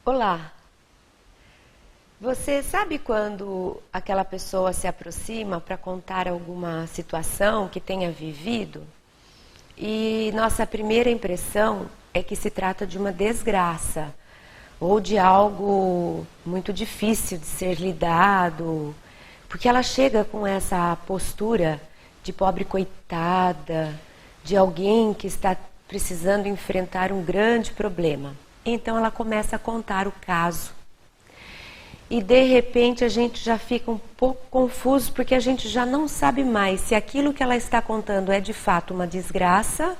Olá, você sabe quando aquela pessoa se aproxima para contar alguma situação que tenha vivido e nossa primeira impressão é que se trata de uma desgraça ou de algo muito difícil de ser lidado, porque ela chega com essa postura de pobre coitada, de alguém que está precisando enfrentar um grande problema. Então ela começa a contar o caso. E de repente a gente já fica um pouco confuso porque a gente já não sabe mais se aquilo que ela está contando é de fato uma desgraça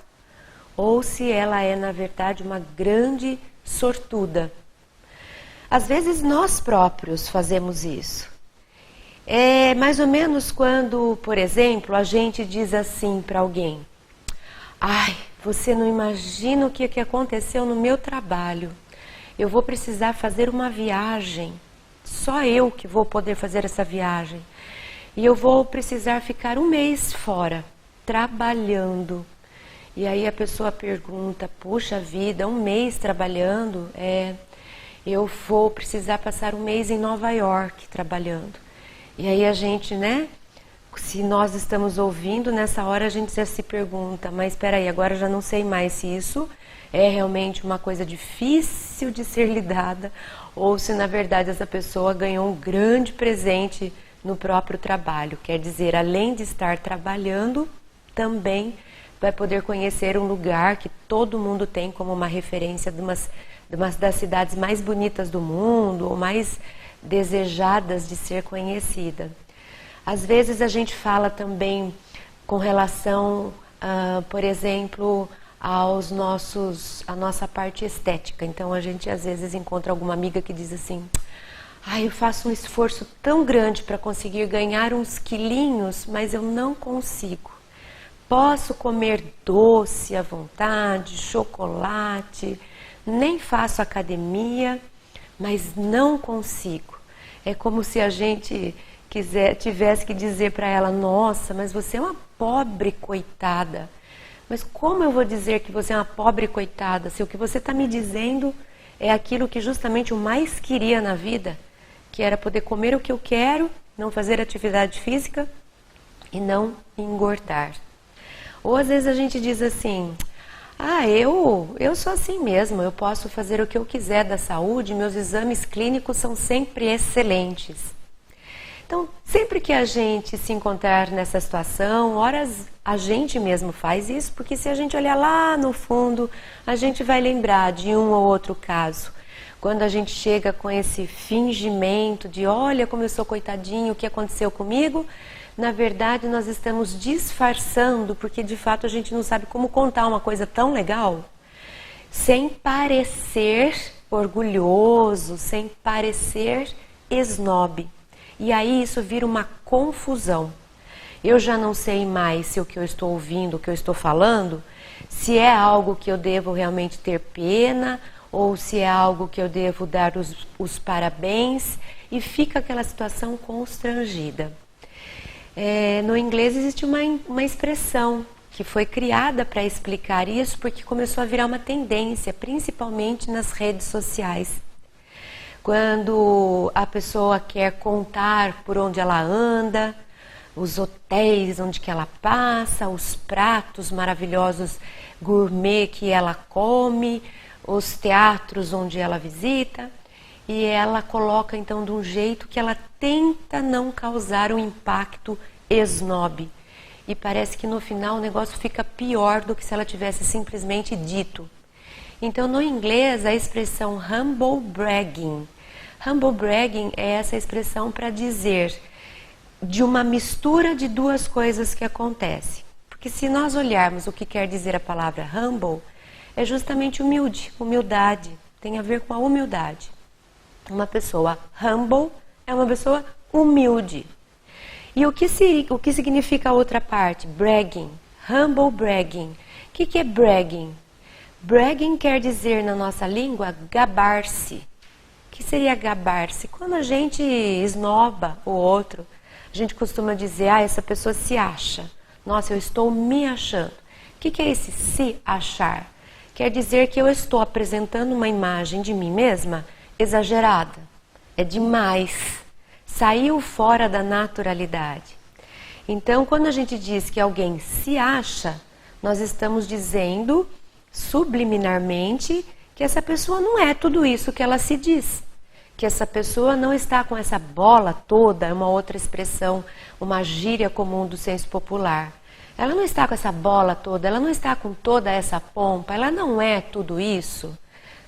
ou se ela é na verdade uma grande sortuda. Às vezes nós próprios fazemos isso. É mais ou menos quando, por exemplo, a gente diz assim para alguém: ai, você não imagina o que aconteceu no meu trabalho. Eu vou precisar fazer uma viagem. Só eu que vou poder fazer essa viagem. E eu vou precisar ficar um mês fora, trabalhando. E aí a pessoa pergunta: puxa vida, um mês trabalhando? Eu vou precisar passar um mês em Nova York trabalhando. E aí a gente, se nós estamos ouvindo, nessa hora a gente já se pergunta: mas espera aí, agora eu já não sei mais se isso é realmente uma coisa difícil de ser lidada ou se na verdade essa pessoa ganhou um grande presente no próprio trabalho. Quer dizer, além de estar trabalhando, também vai poder conhecer um lugar que todo mundo tem como uma referência de uma das cidades mais bonitas do mundo ou mais desejadas de ser conhecida. Às vezes a gente fala também com relação, por exemplo, a nossa parte estética. Então a gente às vezes encontra alguma amiga que diz assim: eu faço um esforço tão grande para conseguir ganhar uns quilinhos, mas eu não consigo. Posso comer doce à vontade, chocolate, nem faço academia, mas não consigo. É como se a gente tivesse que dizer para ela: nossa, mas você é uma pobre coitada. Mas como eu vou dizer que você é uma pobre coitada se o que você está me dizendo é aquilo que justamente eu mais queria na vida, que era poder comer o que eu quero, não fazer atividade física e não engordar. Ou às vezes a gente diz assim: eu sou assim mesmo, eu posso fazer o que eu quiser da saúde, meus exames clínicos são sempre excelentes. Então, sempre que a gente se encontrar nessa situação, horas a gente mesmo faz isso, porque se a gente olhar lá no fundo, a gente vai lembrar de um ou outro caso. Quando a gente chega com esse fingimento de: olha como eu sou coitadinho, o que aconteceu comigo? Na verdade, nós estamos disfarçando, porque de fato a gente não sabe como contar uma coisa tão legal, sem parecer orgulhoso, sem parecer esnobe. E aí isso vira uma confusão. Eu já não sei mais se o que eu estou ouvindo, o que eu estou falando, se é algo que eu devo realmente ter pena ou se é algo que eu devo dar os parabéns, e fica aquela situação constrangida. No inglês existe uma expressão que foi criada para explicar isso, porque começou a virar uma tendência, principalmente nas redes sociais. Quando a pessoa quer contar por onde ela anda, os hotéis onde que ela passa, os pratos maravilhosos gourmet que ela come, os teatros onde ela visita, e ela coloca então de um jeito que ela tenta não causar um impacto esnobe. E parece que no final o negócio fica pior do que se ela tivesse simplesmente dito. Então, no inglês, a expressão humble bragging. Humble bragging é essa expressão para dizer de uma mistura de duas coisas que acontecem. Porque se nós olharmos o que quer dizer a palavra humble, é justamente humildade, tem a ver com a humildade. Uma pessoa humble é uma pessoa humilde. E o que significa a outra parte? Bragging, humble bragging. O que é bragging? Bragging quer dizer na nossa língua gabar-se. O que seria gabar-se? Quando a gente esnoba o outro, a gente costuma dizer: essa pessoa se acha. Nossa, eu estou me achando. O que é esse se achar? Quer dizer que eu estou apresentando uma imagem de mim mesma exagerada, é demais, saiu fora da naturalidade. Então, quando a gente diz que alguém se acha, nós estamos dizendo subliminarmente que essa pessoa não é tudo isso que ela se diz. Que essa pessoa não está com essa bola toda, é uma outra expressão, uma gíria comum do senso popular. Ela não está com essa bola toda, ela não está com toda essa pompa, ela não é tudo isso.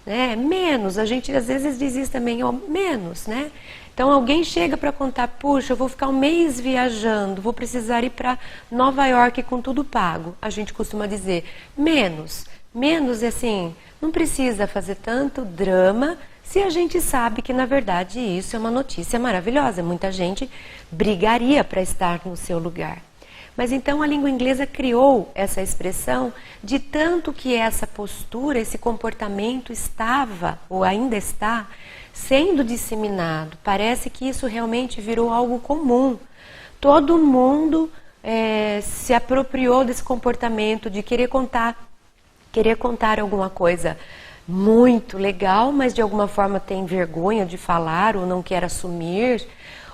Né? Menos, a gente às vezes diz isso também, ó, menos, né? Então alguém chega para contar, puxa, eu vou ficar um mês viajando, vou precisar ir para Nova York com tudo pago. A gente costuma dizer, menos. Menos, assim, não precisa fazer tanto drama se a gente sabe que, na verdade, isso é uma notícia maravilhosa. Muita gente brigaria para estar no seu lugar. Mas então a língua inglesa criou essa expressão de tanto que essa postura, esse comportamento estava, ou ainda está, sendo disseminado. Parece que isso realmente virou algo comum. Todo mundo se apropriou desse comportamento de querer contar alguma coisa muito legal, mas de alguma forma tem vergonha de falar ou não quer assumir,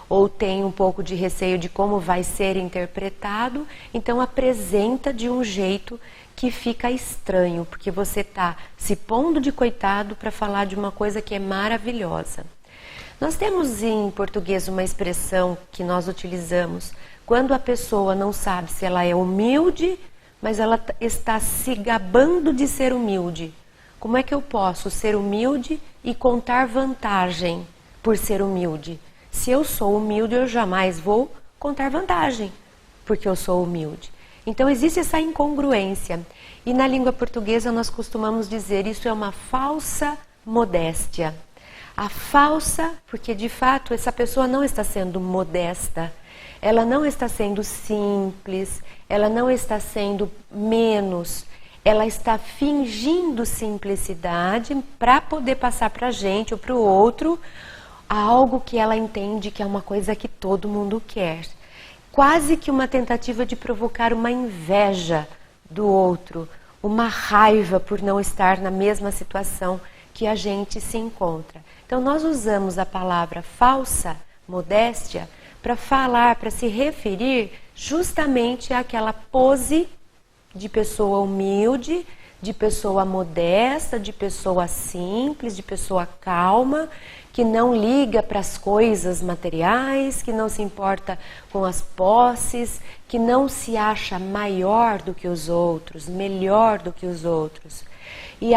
ou tem um pouco de receio de como vai ser interpretado, então apresenta de um jeito que fica estranho, porque você está se pondo de coitado para falar de uma coisa que é maravilhosa. Nós temos em português uma expressão que nós utilizamos quando a pessoa não sabe se ela é humilde, mas ela está se gabando de ser humilde. Como é que eu posso ser humilde e contar vantagem por ser humilde? Se eu sou humilde, eu jamais vou contar vantagem, porque eu sou humilde. Então existe essa incongruência. E na língua portuguesa nós costumamos dizer, isso é uma falsa modéstia. A falsa, porque de fato essa pessoa não está sendo modesta, ela não está sendo simples, ela não está sendo menos, ela está fingindo simplicidade para poder passar para a gente ou para o outro algo que ela entende que é uma coisa que todo mundo quer. Quase que uma tentativa de provocar uma inveja do outro, uma raiva por não estar na mesma situação que a gente se encontra. Então nós usamos a palavra falsa modéstia para falar, para se referir justamente àquela pose de pessoa humilde, de pessoa modesta, de pessoa simples, de pessoa calma, que não liga para as coisas materiais, que não se importa com as posses, que não se acha maior do que os outros, melhor do que os outros. E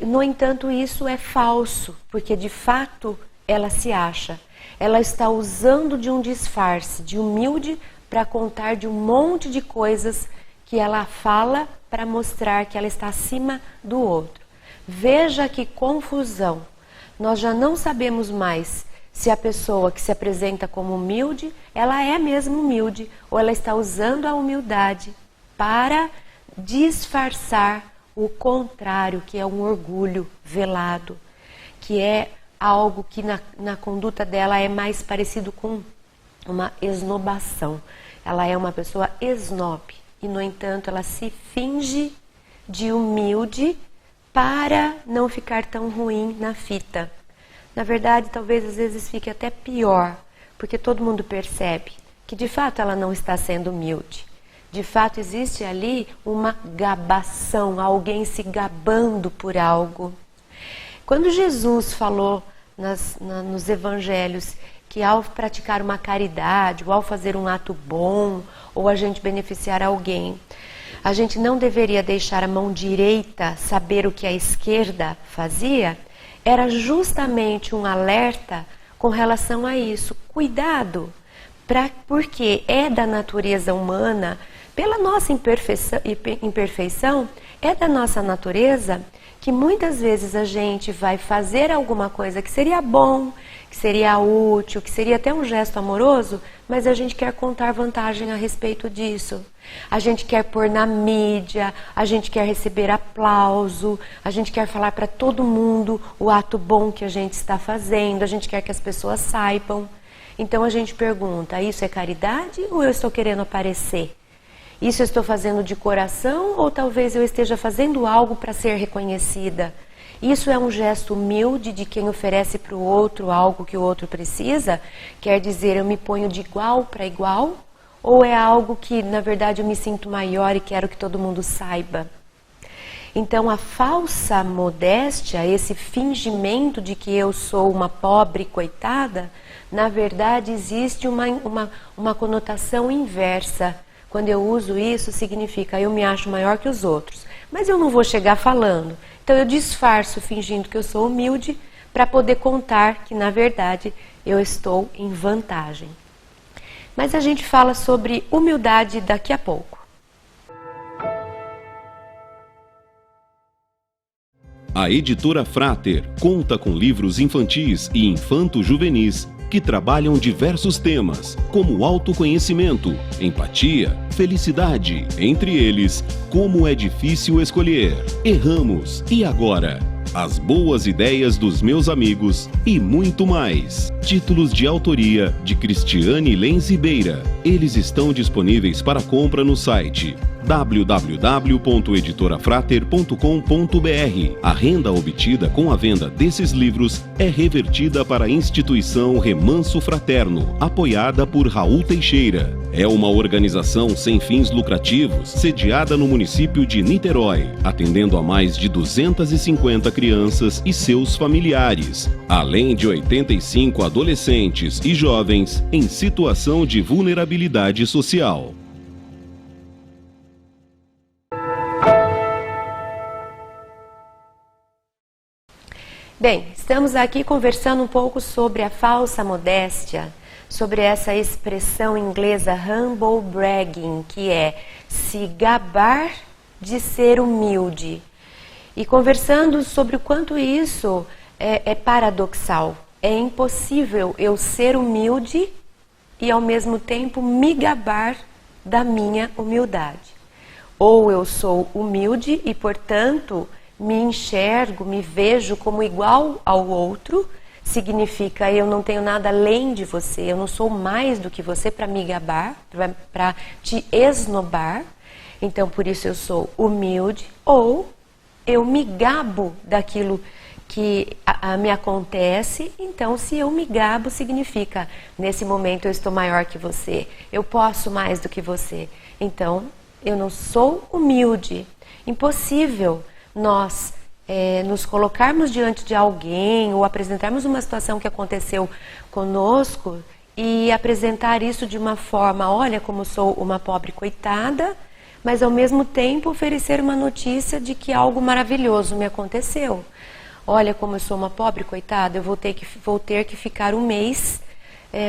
no entanto, isso é falso, porque de fato ela se acha. Ela está usando de um disfarce de humilde para contar de um monte de coisas que ela fala para mostrar que ela está acima do outro. Veja que confusão. Nós já não sabemos mais se a pessoa que se apresenta como humilde, ela é mesmo humilde, ou ela está usando a humildade para disfarçar o contrário, que é um orgulho velado, que é algo que na conduta dela é mais parecido com uma esnobação. Ela é uma pessoa esnobe e, no entanto, ela se finge de humilde para não ficar tão ruim na fita. Na verdade, talvez às vezes fique até pior, porque todo mundo percebe que de fato ela não está sendo humilde. De fato existe ali uma gabação, alguém se gabando por algo. Quando Jesus falou nos evangelhos que ao praticar uma caridade, ou ao fazer um ato bom, ou a gente beneficiar alguém, a gente não deveria deixar a mão direita saber o que a esquerda fazia, era justamente um alerta com relação a isso. Cuidado, porque é da natureza humana, pela nossa imperfeição, é da nossa natureza que muitas vezes a gente vai fazer alguma coisa que seria bom, que seria útil, que seria até um gesto amoroso, mas a gente quer contar vantagem a respeito disso. A gente quer pôr na mídia, a gente quer receber aplauso, a gente quer falar para todo mundo o ato bom que a gente está fazendo, a gente quer que as pessoas saibam. Então a gente pergunta, isso é caridade ou eu estou querendo aparecer? Isso eu estou fazendo de coração ou talvez eu esteja fazendo algo para ser reconhecida? Isso é um gesto humilde de quem oferece para o outro algo que o outro precisa? Quer dizer, eu me ponho de igual para igual? Ou é algo que, na verdade, eu me sinto maior e quero que todo mundo saiba? Então, a falsa modéstia, esse fingimento de que eu sou uma pobre coitada, na verdade, existe uma conotação inversa. Quando eu uso isso, significa eu me acho maior que os outros. Mas eu não vou chegar falando. Então, eu disfarço fingindo que eu sou humilde para poder contar que, na verdade, eu estou em vantagem. Mas a gente fala sobre humildade daqui a pouco. A editora Frater conta com livros infantis e infanto-juvenis que trabalham diversos temas, como autoconhecimento, empatia, felicidade, entre eles, como é difícil escolher, erramos, e agora? As boas ideias dos meus amigos e muito mais. Títulos de autoria de Cristiane Lenz Ribeira. Eles estão disponíveis para compra no site www.editorafrater.com.br. A renda obtida com a venda desses livros é revertida para a instituição Remanso Fraterno, apoiada por Raul Teixeira. É uma organização sem fins lucrativos, sediada no município de Niterói, atendendo a mais de 250 crianças e seus familiares, além de 85 adolescentes e jovens em situação de vulnerabilidade social. Bem, estamos aqui conversando um pouco sobre a falsa modéstia, sobre essa expressão inglesa humble bragging, que é se gabar de ser humilde. E conversando sobre o quanto isso é paradoxal. É impossível eu ser humilde e ao mesmo tempo me gabar da minha humildade. Ou eu sou humilde e, portanto, me enxergo, me vejo como igual ao outro, significa eu não tenho nada além de você, eu não sou mais do que você para me gabar, para te esnobar, então por isso eu sou humilde, ou eu me gabo daquilo que me acontece, então se eu me gabo significa nesse momento eu estou maior que você, eu posso mais do que você, então eu não sou humilde, impossível nós nos colocarmos diante de alguém ou apresentarmos uma situação que aconteceu conosco e apresentar isso de uma forma, olha como sou uma pobre coitada, mas ao mesmo tempo oferecer uma notícia de que algo maravilhoso me aconteceu. Olha como eu sou uma pobre coitada, eu vou ter que ficar um mês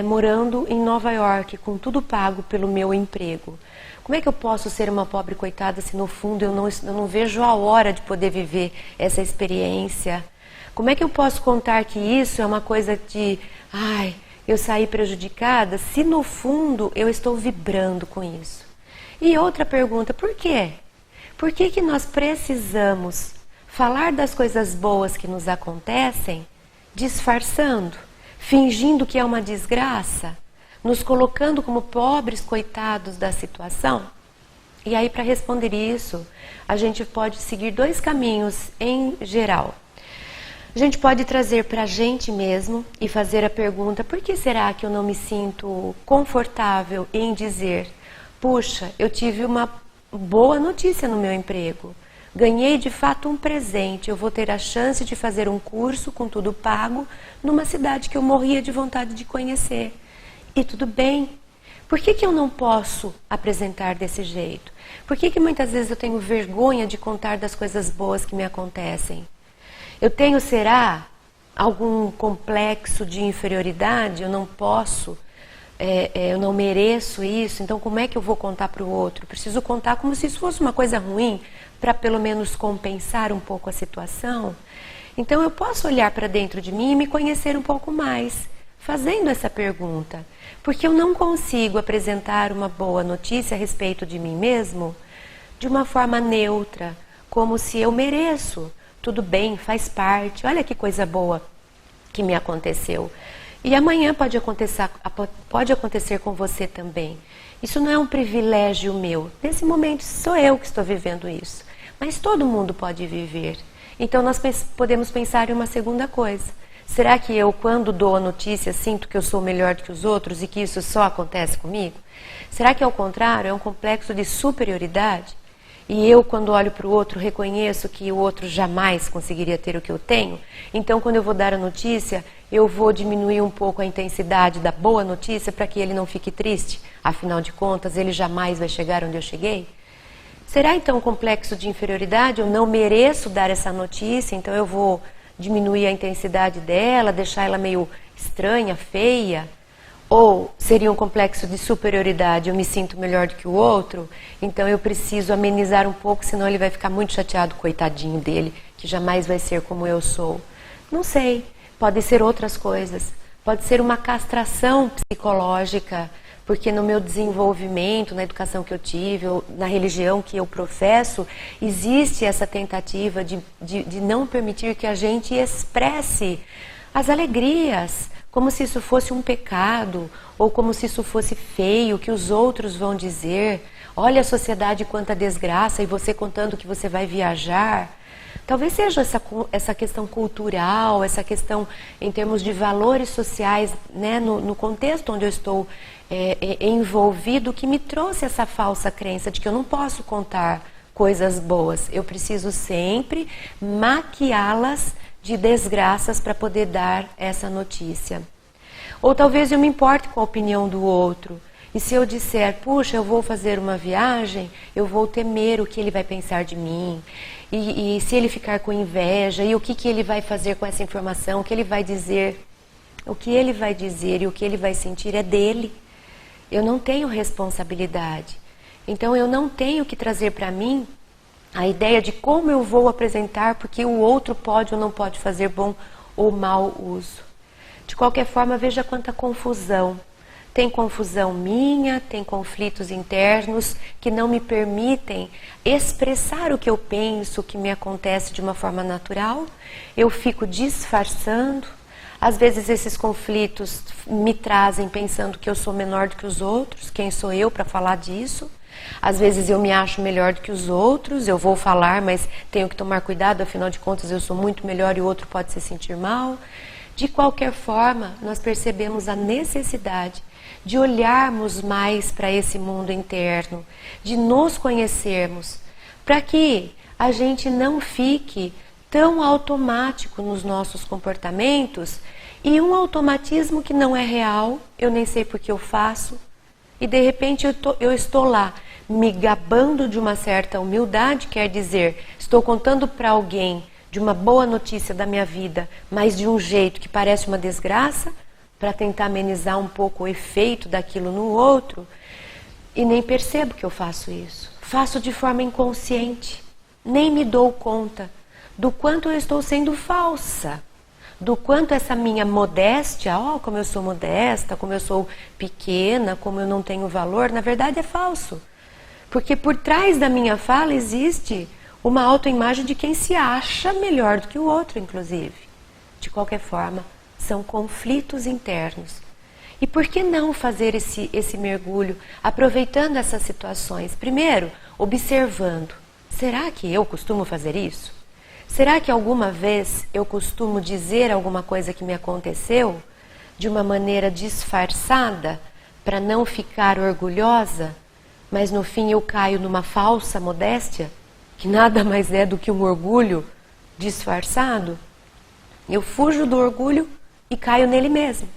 morando em Nova York, com tudo pago pelo meu emprego. Como é que eu posso ser uma pobre coitada se no fundo eu não vejo a hora de poder viver essa experiência? Como é que eu posso contar que isso é uma coisa de, eu saí prejudicada, se no fundo eu estou vibrando com isso? E outra pergunta, por quê? Por que nós precisamos falar das coisas boas que nos acontecem, disfarçando, fingindo que é uma desgraça? Nos colocando como pobres coitados da situação? E aí, para responder isso, a gente pode seguir dois caminhos em geral. A gente pode trazer para a gente mesmo e fazer a pergunta, por que será que eu não me sinto confortável em dizer, puxa, eu tive uma boa notícia no meu emprego, ganhei de fato um presente, eu vou ter a chance de fazer um curso com tudo pago numa cidade que eu morria de vontade de conhecer. E tudo bem. Por que eu não posso apresentar desse jeito? Por que muitas vezes eu tenho vergonha de contar das coisas boas que me acontecem? Eu tenho, será, algum complexo de inferioridade? Eu não posso, eu não mereço isso, então como é que eu vou contar para o outro? Eu preciso contar como se isso fosse uma coisa ruim, para pelo menos compensar um pouco a situação? Então eu posso olhar para dentro de mim e me conhecer um pouco mais, fazendo essa pergunta. Porque eu não consigo apresentar uma boa notícia a respeito de mim mesmo de uma forma neutra, como se eu mereço. Tudo bem, faz parte, olha que coisa boa que me aconteceu. E amanhã pode acontecer com você também. Isso não é um privilégio meu. Nesse momento sou eu que estou vivendo isso. Mas todo mundo pode viver. Então nós podemos pensar em uma segunda coisa. Será que eu, quando dou a notícia, sinto que eu sou melhor do que os outros e que isso só acontece comigo? Será que, ao contrário, é um complexo de superioridade? E eu, quando olho para o outro, reconheço que o outro jamais conseguiria ter o que eu tenho? Então, quando eu vou dar a notícia, eu vou diminuir um pouco a intensidade da boa notícia para que ele não fique triste. Afinal de contas, ele jamais vai chegar onde eu cheguei? Será, então, um complexo de inferioridade? Eu não mereço dar essa notícia, então eu vou diminuir a intensidade dela, deixar ela meio estranha, feia? Ou seria um complexo de superioridade, eu me sinto melhor do que o outro, então eu preciso amenizar um pouco, senão ele vai ficar muito chateado, coitadinho dele, que jamais vai ser como eu sou. Não sei, pode ser outras coisas, pode ser uma castração psicológica, porque no meu desenvolvimento, na educação que eu tive, ou na religião que eu professo, existe essa tentativa de não permitir que a gente expresse as alegrias, como se isso fosse um pecado, ou como se isso fosse feio, que os outros vão dizer. Olha a sociedade, quanta desgraça, e você contando que você vai viajar. Talvez seja essa questão cultural, essa questão em termos de valores sociais, né, no contexto onde eu estou envolvido, que me trouxe essa falsa crença de que eu não posso contar coisas boas. Eu preciso sempre maquiá-las de desgraças para poder dar essa notícia. Ou talvez eu me importe com a opinião do outro. E se eu disser, puxa, eu vou fazer uma viagem, eu vou temer o que ele vai pensar de mim. E se ele ficar com inveja, e o que ele vai fazer com essa informação, o que ele vai dizer. O que ele vai dizer e o que ele vai sentir é dele. Eu não tenho responsabilidade. Então eu não tenho que trazer para mim a ideia de como eu vou apresentar, porque o outro pode ou não pode fazer bom ou mau uso. De qualquer forma, veja quanta confusão. Tem confusão minha, tem conflitos internos que não me permitem expressar o que eu penso, o que me acontece de uma forma natural. Eu fico disfarçando. Às vezes esses conflitos me trazem pensando que eu sou menor do que os outros. Quem sou eu para falar disso? Às vezes eu me acho melhor do que os outros, eu vou falar, mas tenho que tomar cuidado, afinal de contas eu sou muito melhor e o outro pode se sentir mal. De qualquer forma, nós percebemos a necessidade de olharmos mais para esse mundo interno, de nos conhecermos, para que a gente não fique tão automático nos nossos comportamentos, e um automatismo que não é real, eu nem sei por que eu faço, e de repente eu estou lá me gabando de uma certa humildade, quer dizer, estou contando para alguém de uma boa notícia da minha vida, mas de um jeito que parece uma desgraça, para tentar amenizar um pouco o efeito daquilo no outro, e nem percebo que eu faço isso. Faço de forma inconsciente, nem me dou conta do quanto eu estou sendo falsa, do quanto essa minha modéstia, como eu sou modesta, como eu sou pequena, como eu não tenho valor, na verdade é falso. Porque por trás da minha fala existe uma autoimagem de quem se acha melhor do que o outro, inclusive. De qualquer forma, são conflitos internos. E por que não fazer esse mergulho, aproveitando essas situações? Primeiro, observando. Será que eu costumo fazer isso? Será que alguma vez eu costumo dizer alguma coisa que me aconteceu de uma maneira disfarçada para não ficar orgulhosa, mas no fim eu caio numa falsa modéstia, que nada mais é do que um orgulho disfarçado? Eu fujo do orgulho e caio nele mesmo.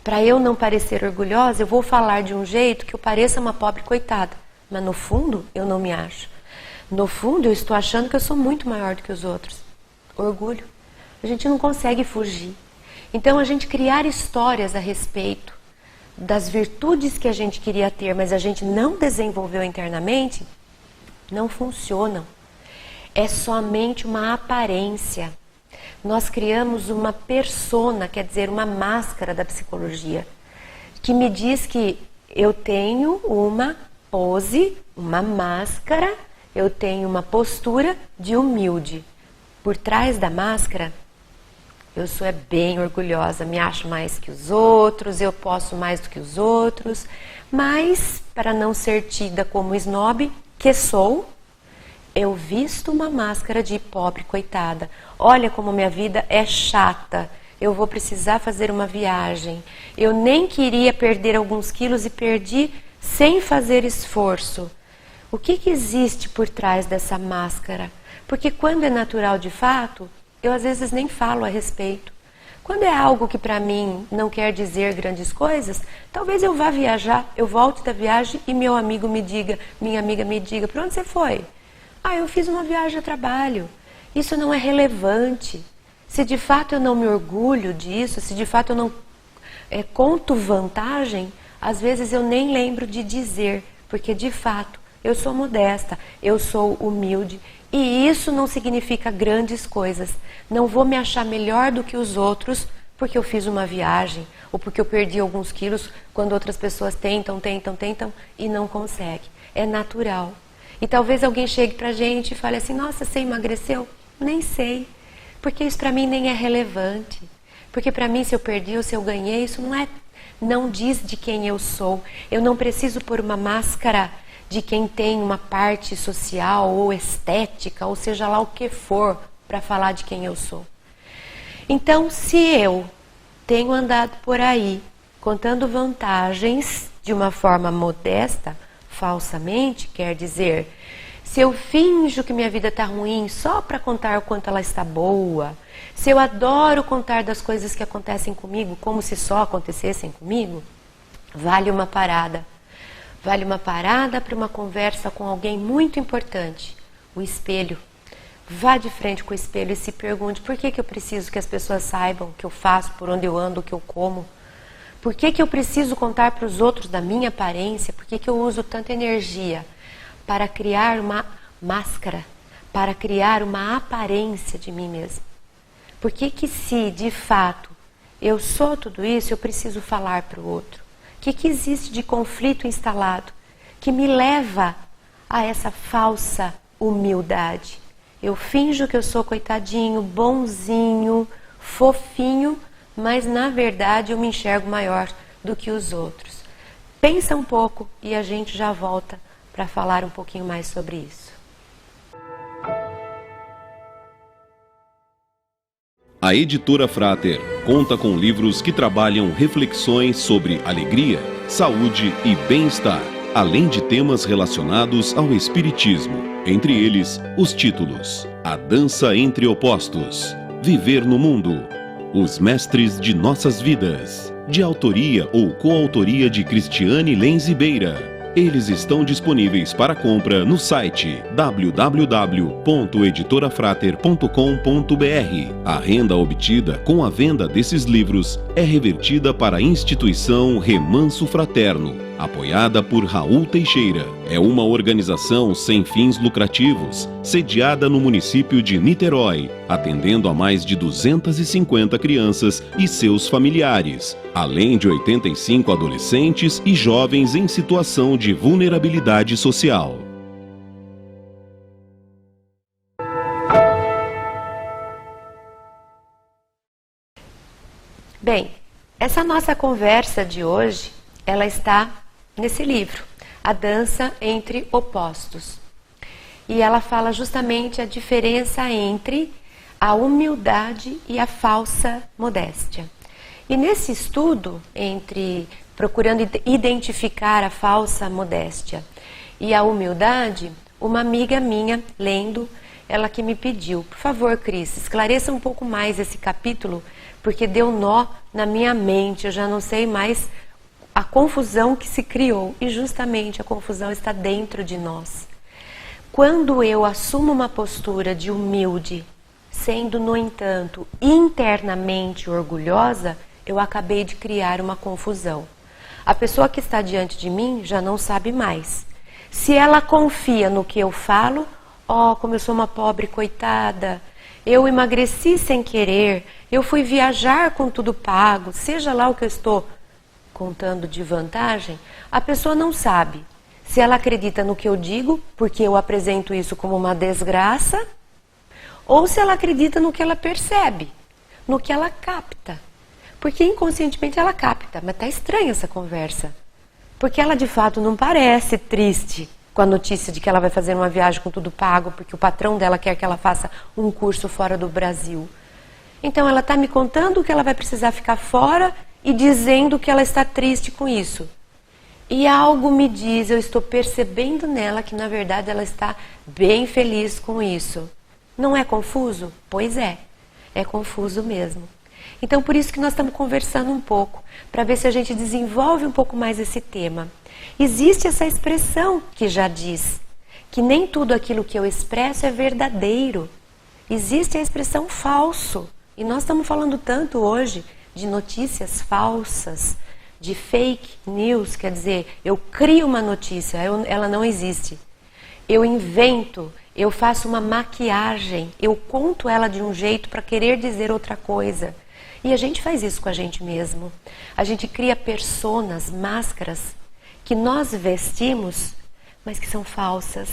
Para eu não parecer orgulhosa, eu vou falar de um jeito que eu pareça uma pobre coitada, mas no fundo eu não me acho. No fundo, eu estou achando que eu sou muito maior do que os outros. Orgulho. A gente não consegue fugir. Então, a gente criar histórias a respeito das virtudes que a gente queria ter, mas a gente não desenvolveu internamente, não funcionam. É somente uma aparência. Nós criamos uma persona, quer dizer, uma máscara da psicologia, que me diz que eu tenho uma pose, uma máscara, eu tenho uma postura de humilde. Por trás da máscara, eu sou bem orgulhosa, me acho mais que os outros, eu posso mais do que os outros, mas para não ser tida como snob, que sou, eu visto uma máscara de pobre coitada. Olha como minha vida é chata. Eu vou precisar fazer uma viagem. Eu nem queria perder alguns quilos e perdi sem fazer esforço. O que existe por trás dessa máscara? Porque quando é natural de fato, eu às vezes nem falo a respeito. Quando é algo que para mim não quer dizer grandes coisas, talvez eu vá viajar, eu volte da viagem e meu amigo me diga, minha amiga me diga, para onde você foi? Ah, eu fiz uma viagem a trabalho. Isso não é relevante. Se de fato eu não me orgulho disso, se de fato eu não conto vantagem, às vezes eu nem lembro de dizer, porque de fato eu sou modesta, eu sou humilde e isso não significa grandes coisas. Não vou me achar melhor do que os outros porque eu fiz uma viagem ou porque eu perdi alguns quilos quando outras pessoas tentam e não conseguem. É natural. E talvez alguém chegue pra gente e fale assim, nossa, você emagreceu? Nem sei. Porque isso para mim nem é relevante. Porque para mim, se eu perdi ou se eu ganhei, isso não diz de quem eu sou. Eu não preciso pôr uma máscara de quem tem uma parte social ou estética, ou seja lá o que for, para falar de quem eu sou. Então, se eu tenho andado por aí contando vantagens de uma forma modesta, falsamente, quer dizer, se eu finjo que minha vida está ruim só para contar o quanto ela está boa, se eu adoro contar das coisas que acontecem comigo como se só acontecessem comigo, vale uma parada. Vale uma parada para uma conversa com alguém muito importante, o espelho. Vá de frente com o espelho e se pergunte por que eu preciso que as pessoas saibam o que eu faço, por onde eu ando, o que eu como. Por que eu preciso contar para os outros da minha aparência? Por que eu uso tanta energia para criar uma máscara, para criar uma aparência de mim mesma? Por que se de fato eu sou tudo isso, eu preciso falar para o outro? O que existe de conflito instalado que me leva a essa falsa humildade? Eu finjo que eu sou coitadinho, bonzinho, fofinho, mas na verdade eu me enxergo maior do que os outros. Pensa um pouco e a gente já volta para falar um pouquinho mais sobre isso. A Editora Frater conta com livros que trabalham reflexões sobre alegria, saúde e bem-estar, além de temas relacionados ao espiritismo. Entre eles, os títulos: A Dança entre Opostos, Viver no Mundo, Os Mestres de Nossas Vidas, de autoria ou coautoria de Cristiane Lenz Beira. Eles estão disponíveis para compra no site www.editorafrater.com.br. A renda obtida com a venda desses livros é revertida para a instituição Remanso Fraterno, apoiada por Raul Teixeira. É uma organização sem fins lucrativos, sediada no município de Niterói, atendendo a mais de 250 crianças e seus familiares, além de 85 adolescentes e jovens em situação de vulnerabilidade social. Bem, essa nossa conversa de hoje, ela está nesse livro, A Dança entre Opostos. E ela fala justamente a diferença entre a humildade e a falsa modéstia. E nesse estudo, procurando identificar a falsa modéstia e a humildade, uma amiga minha, lendo, ela que me pediu, por favor, Cris, esclareça um pouco mais esse capítulo, porque deu nó na minha mente, eu já não sei mais a confusão que se criou, e justamente a confusão está dentro de nós. Quando eu assumo uma postura de humilde, sendo, no entanto, internamente orgulhosa, eu acabei de criar uma confusão. A pessoa que está diante de mim já não sabe mais. Se ela confia no que eu falo, como eu sou uma pobre coitada, eu emagreci sem querer, eu fui viajar com tudo pago, seja lá o que eu estou contando de vantagem, a pessoa não sabe se ela acredita no que eu digo, porque eu apresento isso como uma desgraça, ou se ela acredita no que ela percebe, no que ela capta. Porque inconscientemente ela capta, mas está estranha essa conversa. Porque ela de fato não parece triste, com a notícia de que ela vai fazer uma viagem com tudo pago, porque o patrão dela quer que ela faça um curso fora do Brasil. Então ela está me contando que ela vai precisar ficar fora e dizendo que ela está triste com isso. E algo me diz, eu estou percebendo nela que na verdade ela está bem feliz com isso. Não é confuso? Pois é confuso mesmo. Então por isso que nós estamos conversando um pouco, para ver se a gente desenvolve um pouco mais esse tema. Existe essa expressão que já diz que nem tudo aquilo que eu expresso é verdadeiro. Existe a expressão falso. E nós estamos falando tanto hoje de notícias falsas, de fake news, quer dizer, eu crio uma notícia, ela não existe. Eu invento, eu faço uma maquiagem, eu conto ela de um jeito para querer dizer outra coisa. E a gente faz isso com a gente mesmo. A gente cria personas, máscaras, que nós vestimos, mas que são falsas.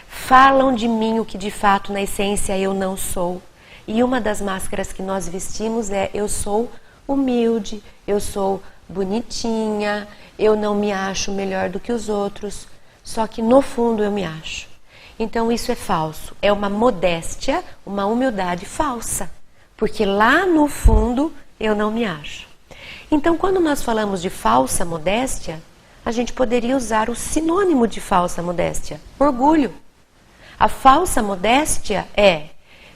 Falam de mim o que de fato, na essência, eu não sou. E uma das máscaras que nós vestimos é: eu sou humilde, eu sou bonitinha, eu não me acho melhor do que os outros, só que no fundo eu me acho. Então isso é falso, é uma modéstia, uma humildade falsa, porque lá no fundo eu não me acho. Então quando nós falamos de falsa modéstia, a gente poderia usar o sinônimo de falsa modéstia, orgulho. A falsa modéstia é: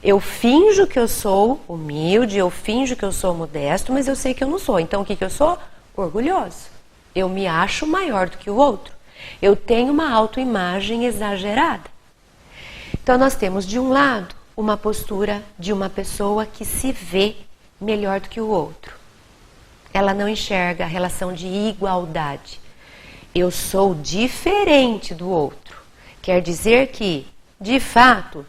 eu finjo que eu sou humilde, eu finjo que eu sou modesto, mas eu sei que eu não sou. Então o que eu sou? Orgulhoso. Eu me acho maior do que o outro. Eu tenho uma autoimagem exagerada. Então nós temos de um lado uma postura de uma pessoa que se vê melhor do que o outro. Ela não enxerga a relação de igualdade. Eu sou diferente do outro. Quer dizer que, de fato,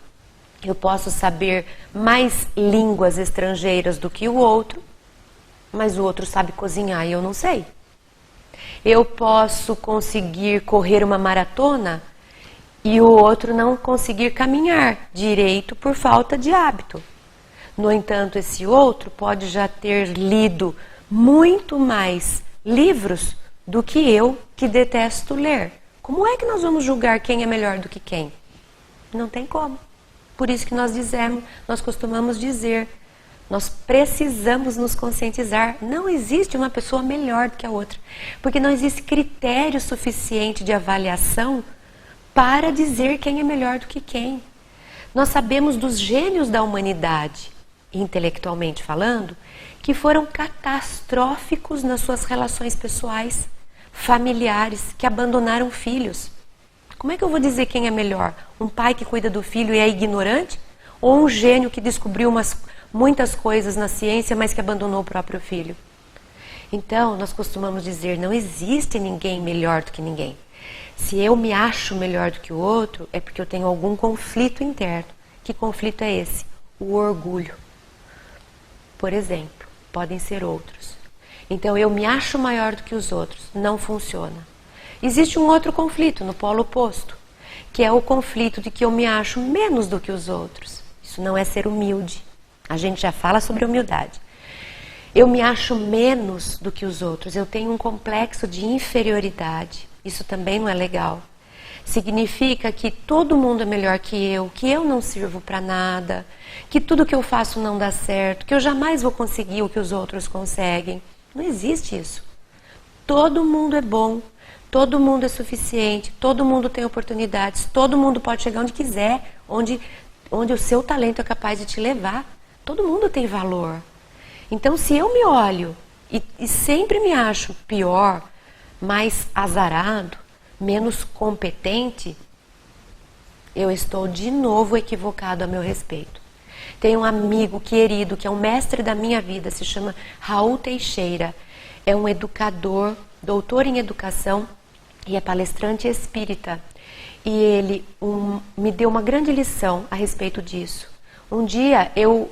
eu posso saber mais línguas estrangeiras do que o outro, mas o outro sabe cozinhar e eu não sei. Eu posso conseguir correr uma maratona e o outro não conseguir caminhar direito por falta de hábito. No entanto, esse outro pode já ter lido muito mais livros do que eu, que detesto ler. Como é que nós vamos julgar quem é melhor do que quem? Não tem como. Por isso que nós costumamos dizer, nós precisamos nos conscientizar. Não existe uma pessoa melhor do que a outra, porque não existe critério suficiente de avaliação para dizer quem é melhor do que quem. Nós sabemos dos gênios da humanidade, intelectualmente falando, que foram catastróficos nas suas relações pessoais, familiares, que abandonaram filhos. Como é que eu vou dizer quem é melhor? Um pai que cuida do filho e é ignorante? Ou um gênio que descobriu muitas coisas na ciência, mas que abandonou o próprio filho? Então, nós costumamos dizer, não existe ninguém melhor do que ninguém. Se eu me acho melhor do que o outro, é porque eu tenho algum conflito interno. Que conflito é esse? O orgulho. Por exemplo, podem ser outros. Então, eu me acho maior do que os outros. Não funciona. Existe um outro conflito no polo oposto, que é o conflito de que eu me acho menos do que os outros. Isso não é ser humilde. A gente já fala sobre humildade. Eu me acho menos do que os outros. Eu tenho um complexo de inferioridade. Isso também não é legal. Significa que todo mundo é melhor que eu não sirvo para nada, que tudo que eu faço não dá certo, que eu jamais vou conseguir o que os outros conseguem. Não existe isso. Todo mundo é bom, todo mundo é suficiente, todo mundo tem oportunidades, todo mundo pode chegar onde quiser, onde o seu talento é capaz de te levar. Todo mundo tem valor. Então, se eu me olho e sempre me acho pior, mais azarado, menos competente, eu estou de novo equivocado a meu respeito. Tenho um amigo querido, que é um mestre da minha vida, se chama Raul Teixeira. É um educador, doutor em educação e é palestrante espírita. E ele me deu uma grande lição a respeito disso. Um dia eu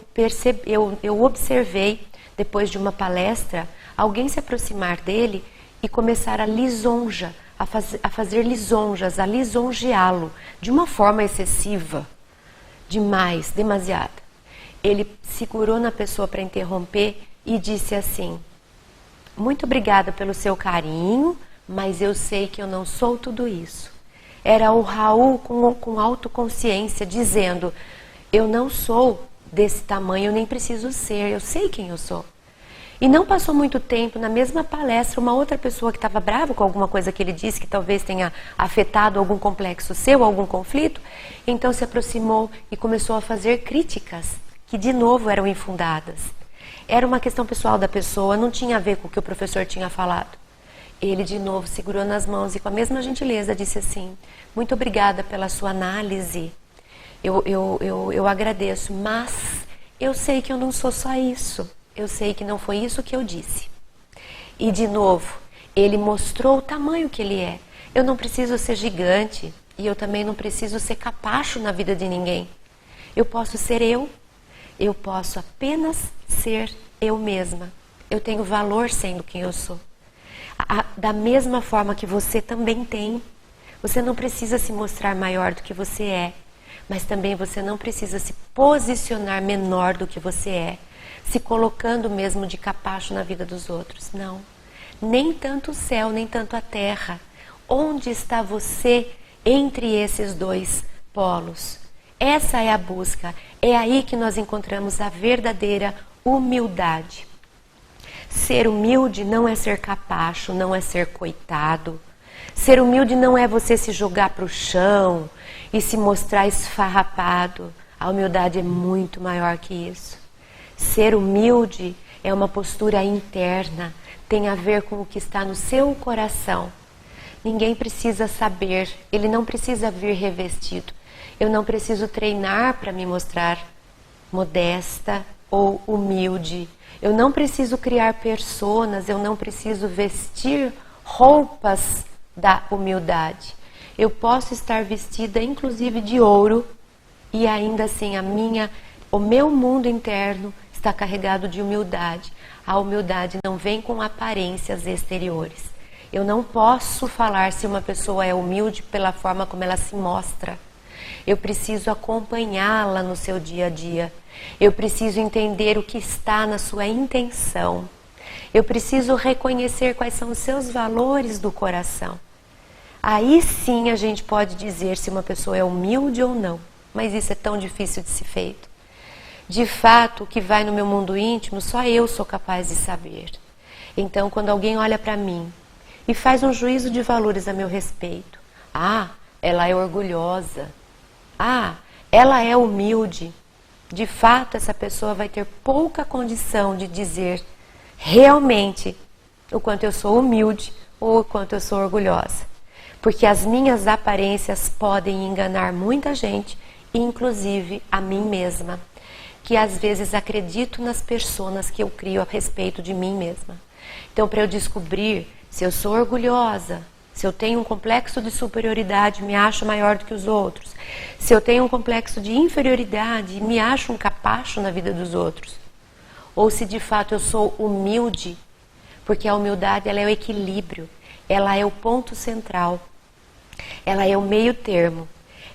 observei, depois de uma palestra, alguém se aproximar dele e começar a lisonja, a fazer lisonjas, a lisonjeá-lo de uma forma excessiva, demais, demasiada. Ele segurou na pessoa para interromper e disse assim: muito obrigada pelo seu carinho, mas eu sei que eu não sou tudo isso. Era o Raul com autoconsciência, dizendo: eu não sou desse tamanho, eu nem preciso ser, eu sei quem eu sou. E não passou muito tempo, na mesma palestra, uma outra pessoa que estava brava com alguma coisa que ele disse, que talvez tenha afetado algum complexo seu, algum conflito, então se aproximou e começou a fazer críticas, que de novo eram infundadas. Era uma questão pessoal da pessoa, não tinha a ver com o que o professor tinha falado. Ele de novo segurou nas mãos e com a mesma gentileza disse assim: muito obrigada pela sua análise, eu agradeço, mas eu sei que eu não sou só isso. Eu sei que não foi isso que eu disse. E de novo, ele mostrou o tamanho que ele é. Eu não preciso ser gigante e eu também não preciso ser capacho na vida de ninguém. Eu posso ser eu. Eu posso apenas ser eu mesma. Eu tenho valor sendo quem eu sou. Da mesma forma que você também tem. Você não precisa se mostrar maior do que você é, mas também você não precisa se posicionar menor do que você é, se colocando mesmo de capacho na vida dos outros. Não. Nem tanto o céu, nem tanto a terra. Onde está você entre esses dois polos? Essa é a busca. É aí que nós encontramos a verdadeira humildade. Ser humilde não é ser capacho, não é ser coitado. Ser humilde não é você se jogar para o chão e se mostrar esfarrapado. A humildade é muito maior que isso. Ser humilde é uma postura interna, tem a ver com o que está no seu coração. Ninguém precisa saber, ele não precisa vir revestido. Eu não preciso treinar para me mostrar modesta ou humilde. Eu não preciso criar personas, eu não preciso vestir roupas da humildade. Eu posso estar vestida inclusive de ouro e ainda assim o meu mundo interno está carregado de humildade. A humildade não vem com aparências exteriores. Eu não posso falar se uma pessoa é humilde pela forma como ela se mostra. Eu preciso acompanhá-la no seu dia a dia. Eu preciso entender o que está na sua intenção. Eu preciso reconhecer quais são os seus valores do coração. Aí sim a gente pode dizer se uma pessoa é humilde ou não. Mas isso é tão difícil de ser feito. De fato, o que vai no meu mundo íntimo, só eu sou capaz de saber. Então, quando alguém olha para mim e faz um juízo de valores a meu respeito, ela é orgulhosa, ela é humilde, de fato essa pessoa vai ter pouca condição de dizer realmente o quanto eu sou humilde ou o quanto eu sou orgulhosa. Porque as minhas aparências podem enganar muita gente, inclusive a mim mesma, que às vezes acredito nas personas que eu crio a respeito de mim mesma. Então, para eu descobrir se eu sou orgulhosa, se eu tenho um complexo de superioridade, me acho maior do que os outros, se eu tenho um complexo de inferioridade e me acho um capacho na vida dos outros, ou se de fato eu sou humilde, porque a humildade ela é o equilíbrio, ela é o ponto central, ela é o meio termo.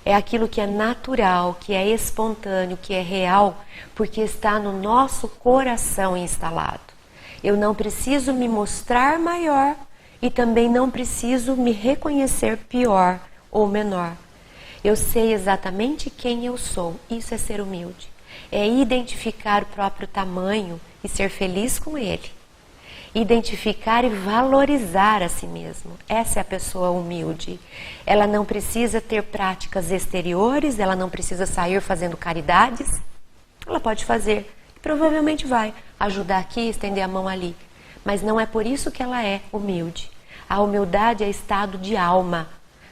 É aquilo que é natural, que é espontâneo, que é real, porque está no nosso coração instalado. Eu não preciso me mostrar maior e também não preciso me reconhecer pior ou menor. Eu sei exatamente quem eu sou. Isso é ser humilde. É identificar o próprio tamanho e ser feliz com ele. Identificar e valorizar a si mesmo. Essa é a pessoa humilde. Ela não precisa ter práticas exteriores, ela não precisa sair fazendo caridades. Ela pode fazer, e provavelmente vai ajudar aqui, estender a mão ali. Mas não é por isso que ela é humilde. A humildade é estado de alma,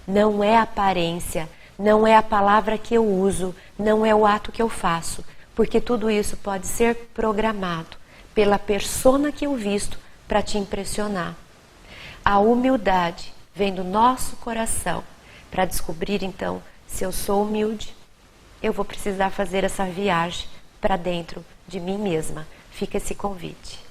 não é aparência, não é a palavra que eu uso, não é o ato que eu faço. Porque tudo isso pode ser programado pela persona que eu visto para te impressionar. A humildade vem do nosso coração. Para descobrir então se eu sou humilde, eu vou precisar fazer essa viagem para dentro de mim mesma. Fica esse convite.